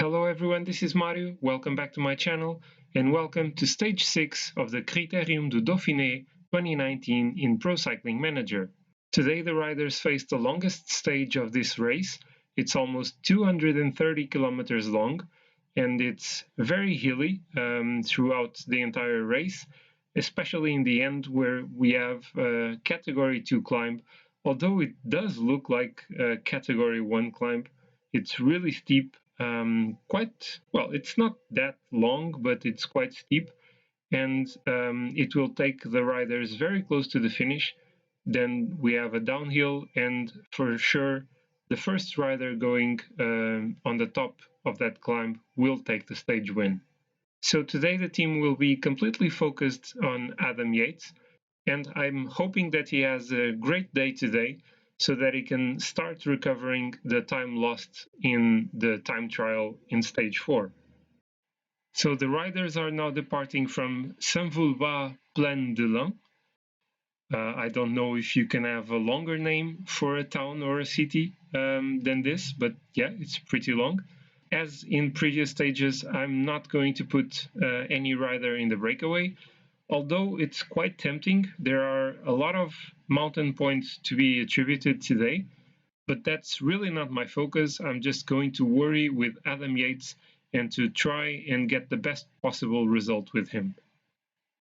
Hello everyone, this is Mario. Welcome back to my channel and welcome to stage 6 of the Critérium du Dauphiné 2019 in Pro Cycling Manager. Today the riders face the longest stage of this race. It's almost 230 kilometers long and it's very hilly throughout the entire race, especially in the end where we have a category 2 climb. Although it does look like a category 1 climb, it's really steep. It's not that long, but it's quite steep, and it will take the riders very close to the finish. Then we have a downhill, and for sure, the first rider going on the top of that climb will take the stage win. So today the team will be completely focused on Adam Yates, and I'm hoping that he has a great day today, so that he can start recovering the time lost in the time trial in stage 4. So the riders are now departing from Saint-Vulbas Plaine. I don't know if you can have a longer name for a town or a city than this, but yeah, it's pretty long. As in previous stages, I'm not going to put any rider in the breakaway. Although it's quite tempting, there are a lot of mountain points to be attributed today, but that's really not my focus. I'm just going to worry with Adam Yates and to try and get the best possible result with him.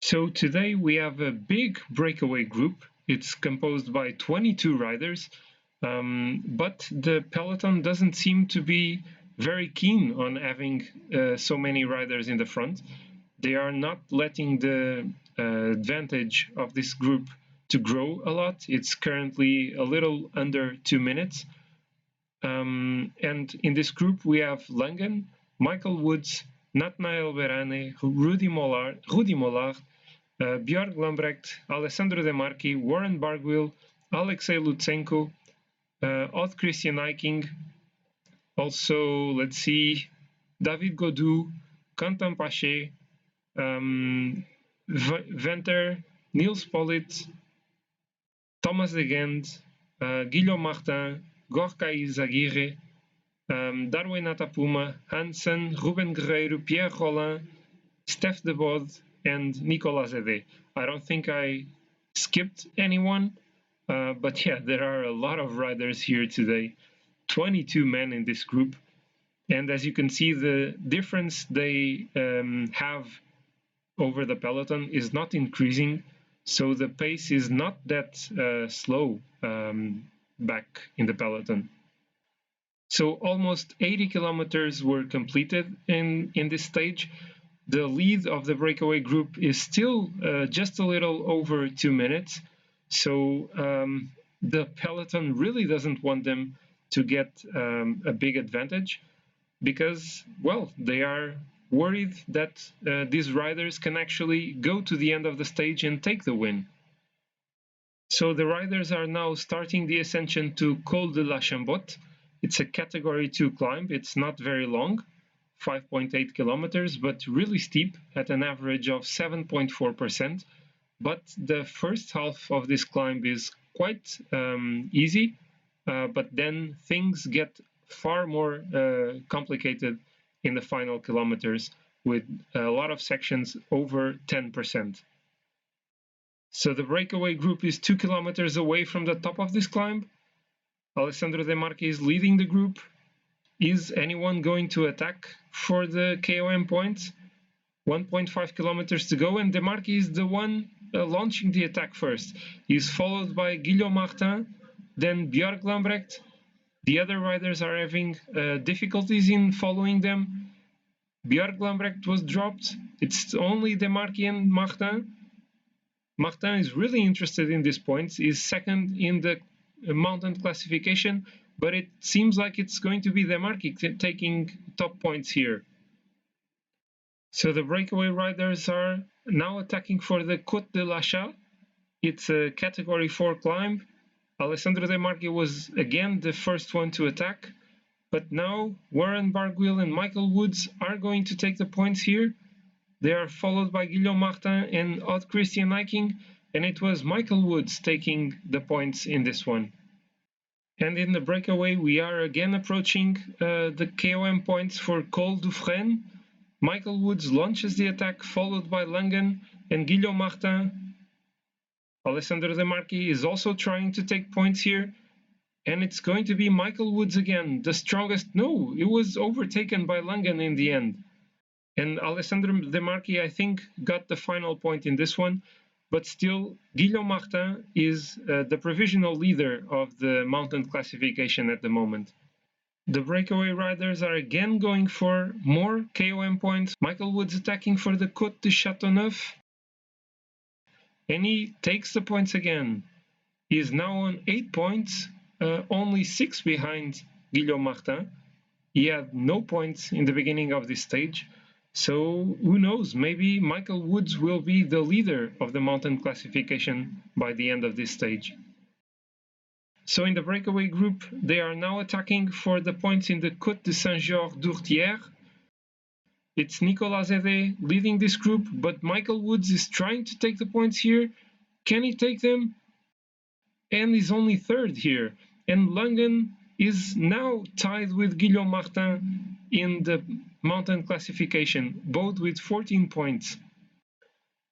So today we have a big breakaway group. It's composed by 22 riders, but the peloton doesn't seem to be very keen on having so many riders in the front. They are not letting the advantage of this group to grow a lot. It's currently a little under 2 minutes. And in this group we have Langen, Michael Woods, Nathanael Berane, Rudy Mollard, Björg Lambrecht, Alessandro De Marchi, Warren Barguil, Alexei Lutsenko, Odd Christian Eiking, also, let's see, David Godou, Quentin Paché, Venter, Niels Pollitt, Thomas de Gent, Guillaume Martin, Gorka Izaguirre, Darwin Atapuma, Hansen, Ruben Guerreiro, Pierre Rollin, Steph de Bod, and Nicolas Zede. I don't think I skipped anyone, but yeah, there are a lot of riders here today. 22 men in this group. And as you can see, the difference they have over the peloton is not increasing, so the pace is not that slow back in the peloton. So almost 80 kilometers were completed in this stage. The lead of the breakaway group is still just a little over 2 minutes, so the peloton really doesn't want them to get a big advantage, because, well, they are worried that these riders can actually go to the end of the stage and take the win. So the riders are now starting the ascension to Col de la Chambotte. It's a category 2 climb. It's not very long, 5.8 kilometers, but really steep at an average of 7.4%. But the first half of this climb is quite easy, but then things get far more complicated in the final kilometers, with a lot of sections over 10%. So the breakaway group is 2 kilometers away from the top of this climb. Alessandro De Marchi is leading the group. Is anyone going to attack for the KOM points? 1.5 kilometers to go, and De Marchi is the one launching the attack first. He's followed by Guillaume Martin, then Björg Lambrecht. The other riders are having difficulties in following them. Björg Lambrecht was dropped. It's only De Marchi and Martin. Martin is really interested in these points. He's second in the mountain classification, but it seems like it's going to be De Marchi taking top points here. So the breakaway riders are now attacking for the Côte de la Chaux. It's a category 4 climb. Alessandro De Marchi was again the first one to attack, but now Warren Barguil and Michael Woods are going to take the points here. They are followed by Guillaume Martin and Odd Christian Eiking, and it was Michael Woods taking the points in this one. And in the breakaway, we are again approaching the KOM points for Col du Frêne. Michael Woods launches the attack, followed by Langen and Guillaume Martin. Alessandro De Marchi is also trying to take points here. And it's going to be Michael Woods again, the strongest. No, it was overtaken by Langen in the end. And Alessandro De Marchi, I think, got the final point in this one. But still, Guillaume Martin is the provisional leader of the mountain classification at the moment. The breakaway riders are again going for more KOM points. Michael Woods attacking for the Côte de Châteauneuf. And he takes the points again. He is now on 8 points, only 6 behind Guillaume Martin. He had no points in the beginning of this stage. So who knows, maybe Michael Woods will be the leader of the mountain classification by the end of this stage. So in the breakaway group, they are now attacking for the points in the Côte de Saint-Georges-d'Ourtière. It's Nicolas Zédé leading this group, but Michael Woods is trying to take the points here. Can he take them? And he's only third here. And Langen is now tied with Guillaume Martin in the mountain classification, both with 14 points.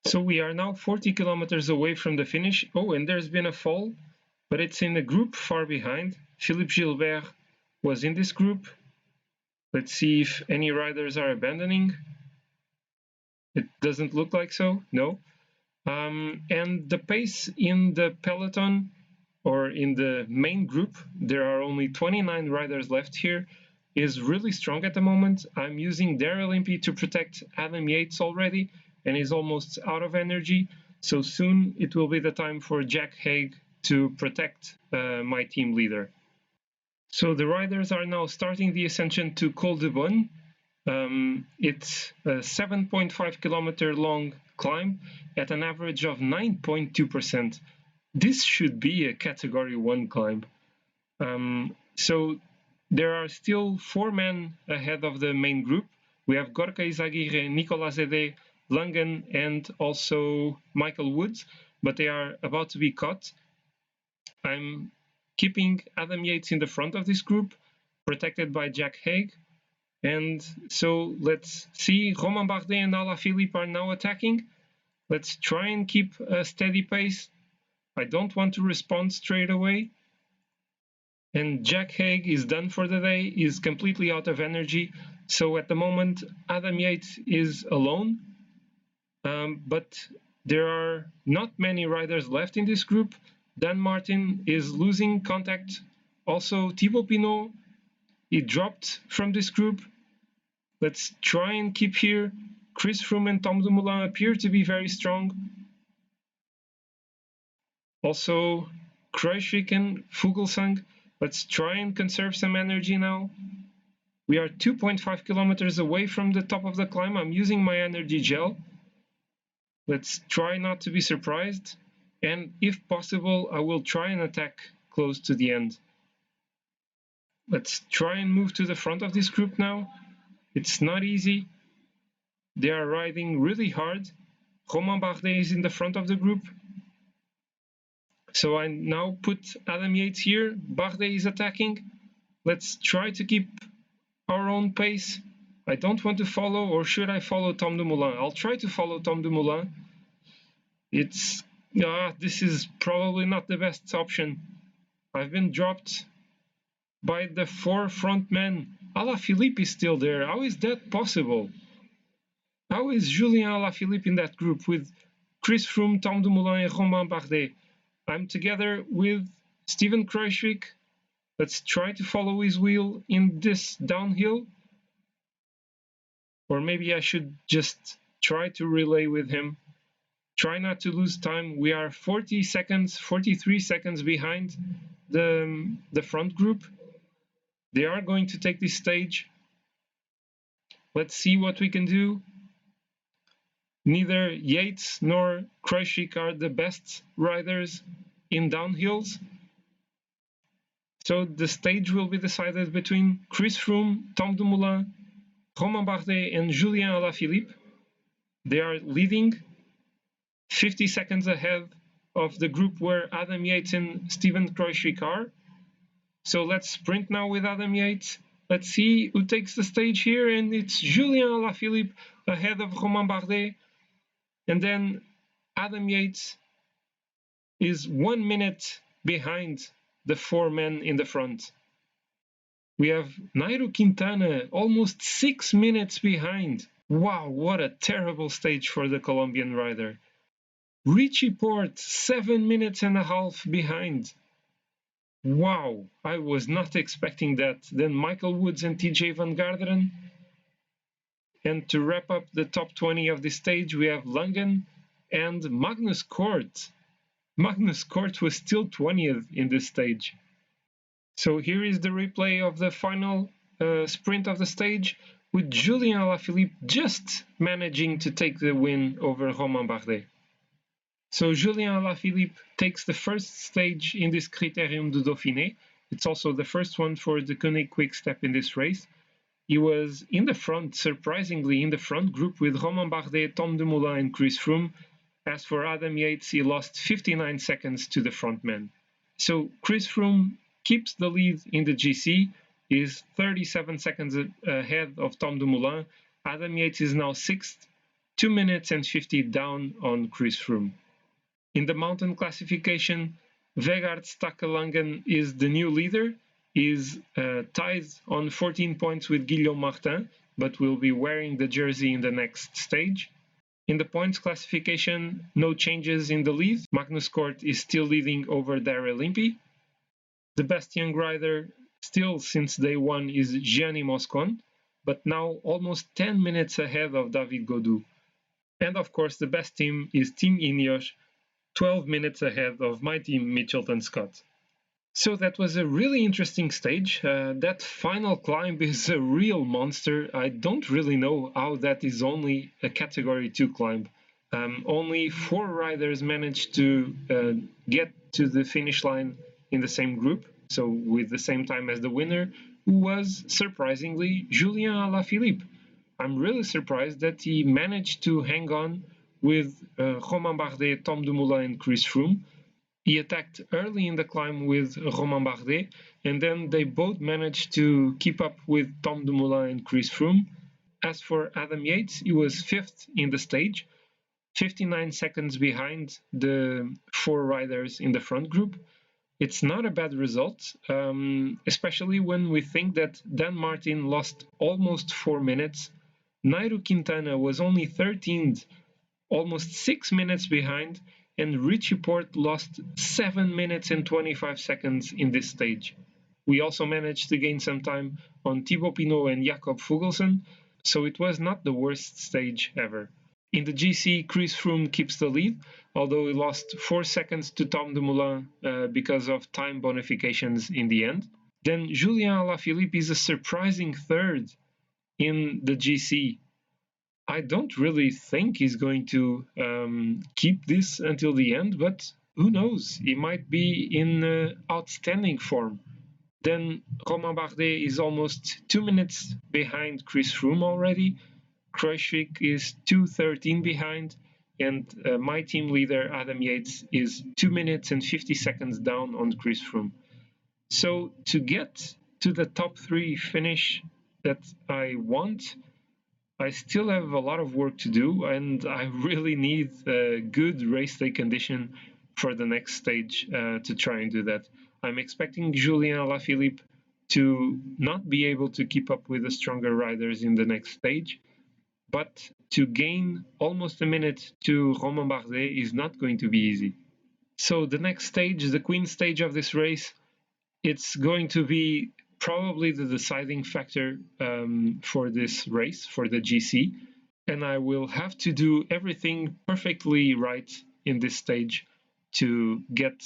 So we are now 40 kilometers away from the finish. Oh, and there's been a fall, but it's in a group far behind. Philippe Gilbert was in this group. Let's see if any riders are abandoning. It doesn't look like so, no. And the pace in the peloton, or in the main group, there are only 29 riders left here, is really strong at the moment. I'm using Dare Olympi to protect Adam Yates already, and he's almost out of energy. So soon it will be the time for Jack Haig to protect my team leader. So the riders are now starting the ascension to Col de Bonne. It's a 7.5 kilometer long climb at an average of 9.2%. This should be a category 1 climb. So there are still 4 men ahead of the main group. We have Gorka Izagirre, Nicolas Zédé, Langen, and also Michael Woods, but they are about to be caught. I'm keeping Adam Yates in the front of this group, protected by Jack Haig. And so let's see, Romain Bardet and Alaphilippe are now attacking. Let's try and keep a steady pace. I don't want to respond straight away. And Jack Haig is done for the day, is completely out of energy. So at the moment, Adam Yates is alone. But there are not many riders left in this group. Dan Martin is losing contact. Also, Thibaut Pinot, he dropped from this group. Let's try and keep here. Chris Froome and Tom Dumoulin appear to be very strong. Also, Kruijswijk and Vogelsang. Let's try and conserve some energy now. We are 2.5 kilometers away from the top of the climb. I'm using my energy gel. Let's try not to be surprised. And if possible, I will try and attack close to the end. Let's try and move to the front of this group now. It's not easy. They are riding really hard. Romain Bardet is in the front of the group. So I now put Adam Yates here. Bardet is attacking. Let's try to keep our own pace. I don't want to follow, or should I follow Tom Dumoulin? I'll try to follow Tom Dumoulin. This is probably not the best option. I've been dropped by the 4 front men. Alaphilippe is still there. How is that possible? How is Julien Alaphilippe in that group with Chris Froome, Tom Dumoulin, and Romain Bardet? I'm together with Steven Kruijswijk. Let's try to follow his wheel in this downhill. Or maybe I should just try to relay with him. Try not to lose time. We are 43 seconds behind the front group. They are going to take this stage. Let's see what we can do. Neither Yates nor Kruijswijk are the best riders in downhills. So the stage will be decided between Chris Froome, Tom Dumoulin, Romain Bardet, and Julien Alaphilippe. They are leading 50 seconds ahead of the group where Adam Yates and Steven Kruijswijk are. So let's sprint now with Adam Yates. Let's see who takes the stage here, and it's Julien Alaphilippe ahead of Romain Bardet. And then Adam Yates is 1 minute behind the 4 men in the front. We have Nairo Quintana almost 6 minutes behind. Wow, what a terrible stage for the Colombian rider. Richie Porte 7 minutes and a half behind. Wow, I was not expecting that. Then Michael Woods and TJ Van Garderen. And to wrap up the top 20 of this stage, we have Langen and Magnus Kort. Magnus Kort was still 20th in this stage. So here is the replay of the final sprint of the stage, with Julien Alaphilippe just managing to take the win over Romain Bardet. So Julien Alaphilippe takes the first stage in this Critérium du Dauphiné. It's also the first one for the Koenig Quick-Step in this race. He was in the front, surprisingly in the front group with Romain Bardet, Tom Dumoulin and Chris Froome. As for Adam Yates, he lost 59 seconds to the front man. So Chris Froome keeps the lead in the GC, is 37 seconds ahead of Tom Dumoulin. Adam Yates is now 6th, 2 minutes and 50 down on Chris Froome. In the mountain classification, Vegard Stake-Langen is the new leader. Is tied on 14 points with Guillaume Martin, but will be wearing the jersey in the next stage. In the points classification, no changes in the lead. Magnus Kort is still leading over Daryl Impey. The best young rider still since day one is Gianni Moscon, but now almost 10 minutes ahead of David Gaudu. And of course, the best team is Team Ineos, 12 minutes ahead of my team Mitchelton Scott. So that was a really interesting stage. That final climb is a real monster. I don't really know how that is only a category 2 climb. Only 4 riders managed to get to the finish line in the same group, so with the same time as the winner, who was surprisingly Julien Alaphilippe. I'm really surprised that he managed to hang on with Romain Bardet, Tom Dumoulin and Chris Froome. He attacked early in the climb with Romain Bardet, and then they both managed to keep up with Tom Dumoulin and Chris Froome. As for Adam Yates, he was 5th in the stage, 59 seconds behind the 4 riders in the front group. It's not a bad result, especially when we think that Dan Martin lost almost 4 minutes. Nairo Quintana was only 13th, almost 6 minutes behind, and Richie Porte lost 7 minutes and 25 seconds in this stage. We also managed to gain some time on Thibaut Pinot and Jakob Fuglsang, so it was not the worst stage ever. In the GC, Chris Froome keeps the lead, although he lost 4 seconds to Tom Dumoulin because of time bonifications in the end. Then Julien Alaphilippe is a surprising 3rd in the GC. I don't really think he's going to keep this until the end, but who knows? He might be in outstanding form. Then Romain Bardet is almost 2 minutes behind Chris Froome already. Kruijswijk is 2:13 behind, and my team leader Adam Yates is 2 minutes and 50 seconds down on Chris Froome. So to get to the top 3 finish that I want, I still have a lot of work to do, and I really need good race day condition for the next stage to try and do that. I'm expecting Julien Alaphilippe to not be able to keep up with the stronger riders in the next stage, but to gain almost a minute to Romain Bardet is not going to be easy. So the next stage, the Queen stage of this race, it's going to be probably the deciding factor for this race, for the GC, and I will have to do everything perfectly right in this stage to get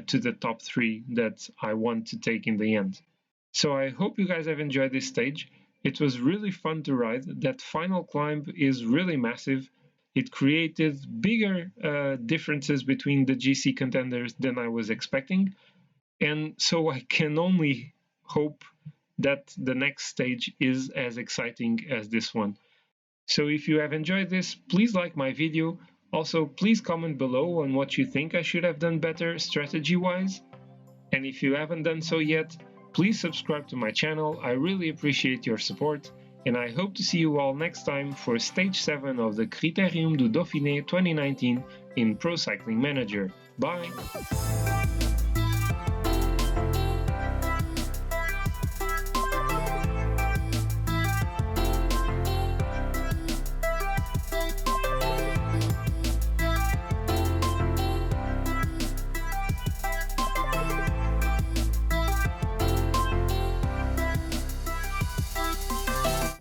to the top 3 that I want to take in the end. So I hope you guys have enjoyed this stage. It was really fun to ride. That final climb is really massive. It created bigger differences between the GC contenders than I was expecting, and so I can only hope that the next stage is as exciting as this one. So if you have enjoyed this, please like my video. Also, please comment below on what you think I should have done better strategy-wise. And if you haven't done so yet, Please subscribe to my channel, I really appreciate your support, and I hope to see you all next time for Stage 7 of the Critérium du Dauphiné 2019 in Pro Cycling Manager. Bye!